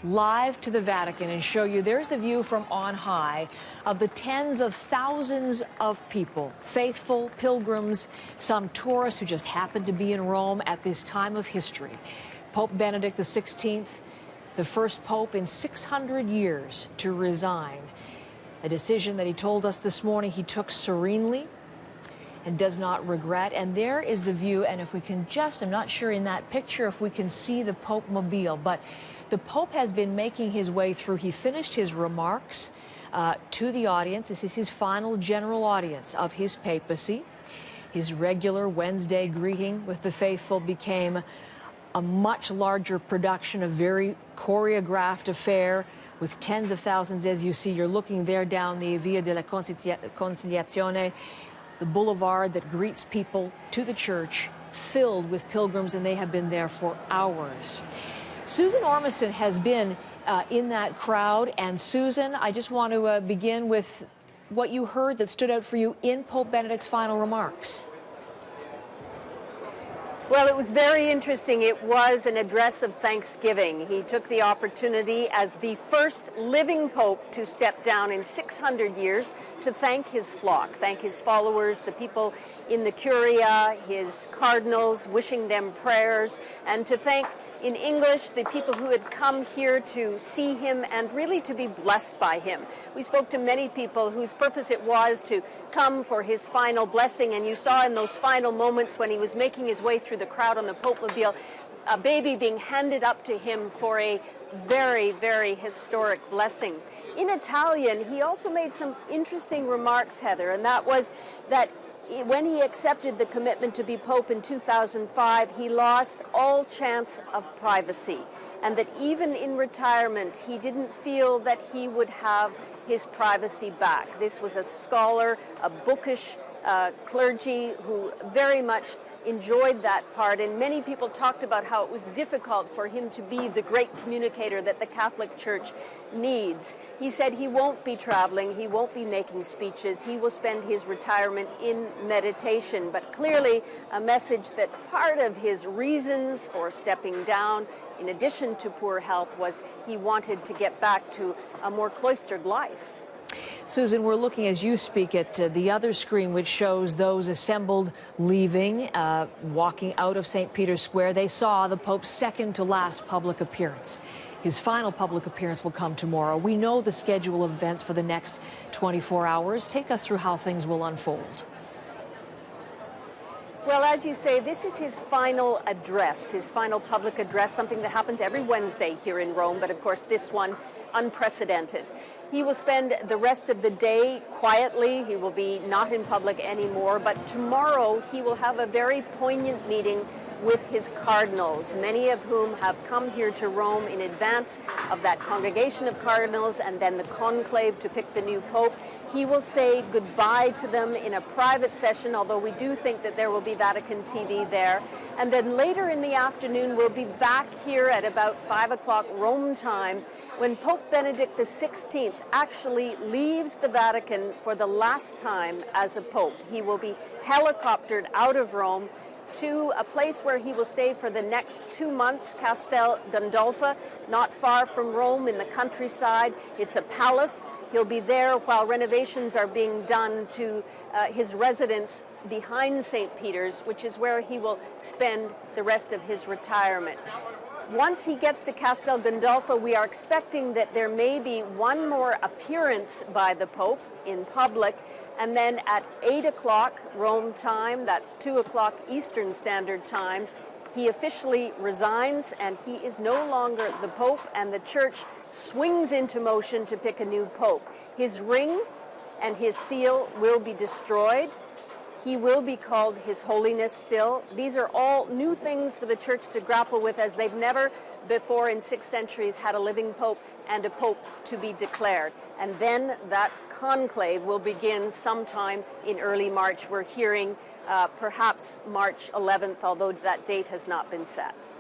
live to the Vatican and show you, there's the view from on high of the tens of thousands of people, faithful pilgrims, some tourists who just happened to be in Rome at this time of history. Pope Benedict XVI, the first pope in 600 years to resign. A decision that he told us this morning he took serenely and does not regret. And there is the view, and if we can just, I'm not sure in that picture if we can see the Pope Mobile, but the Pope has been making his way through. He finished his remarks to the audience. This is his final general audience of his papacy. His regular Wednesday greeting with the faithful became a much larger production, a very choreographed affair with tens of thousands, as you see. You're looking there down the Via della Conciliazione, the boulevard that greets people to the church, filled with pilgrims, and they have been there for hours. Susan Ormiston has been in that crowd. And Susan, I just want to begin with what you heard that stood out for you in Pope Benedict's final remarks. Well, it was very interesting. It was an address of thanksgiving. He took the opportunity as the first living pope to step down in 600 years to thank his flock, thank his followers, the people in the Curia, his cardinals, wishing them prayers, and to thank, in English, the people who had come here to see him and really to be blessed by him. We spoke to many people whose purpose it was to come for his final blessing, and you saw in those final moments when he was making his way through the crowd on the Pope Mobile, a baby being handed up to him for a very, very historic blessing. In Italian, he also made some interesting remarks, Heather, and that was that when he accepted the commitment to be Pope in 2005, he lost all chance of privacy, and that even in retirement, he didn't feel that he would have his privacy back. This was a scholar, a bookish clergy who very much enjoyed that part, and many people talked about how it was difficult for him to be the great communicator that the Catholic Church needs. He said he won't be traveling, he won't be making speeches, he will spend his retirement in meditation, but clearly a message that part of his reasons for stepping down, in addition to poor health, was he wanted to get back to a more cloistered life. Susan, we're looking as you speak at the other screen, which shows those assembled leaving, walking out of St. Peter's Square. They saw the Pope's second to last public appearance. His final public appearance will come tomorrow. We know the schedule of events for the next 24 hours. Take us through how things will unfold. Well, as you say, this is his final address, his final public address, something that happens every Wednesday here in Rome, but of course this one unprecedented. He will spend the rest of the day quietly. He will be not in public anymore, but tomorrow he will have a very poignant meeting with his cardinals, many of whom have come here to Rome in advance of that congregation of cardinals and then the conclave to pick the new pope. He will say goodbye to them in a private session, although we do think that there will be Vatican TV there. And then later in the afternoon, we'll be back here at about 5 o'clock Rome time when Pope Benedict XVI actually leaves the Vatican for the last time as a pope. He will be helicoptered out of Rome to a place where he will stay for the next 2 months, Castel Gandolfo, not far from Rome in the countryside. It's a palace. He'll be there while renovations are being done to his residence behind St. Peter's, which is where he will spend the rest of his retirement. Once he gets to Castel Gandolfo, we are expecting that there may be one more appearance by the Pope in public, and then at 8 o'clock Rome time, that's 2 o'clock Eastern Standard Time, he officially resigns and he is no longer the Pope, and the Church swings into motion to pick a new Pope. His ring and his seal will be destroyed. He will be called His Holiness still. These are all new things for the Church to grapple with, as they've never before in 6 centuries had a living Pope and a Pope to be declared. And then that conclave will begin sometime in early March. We're hearing perhaps March 11th, although that date has not been set.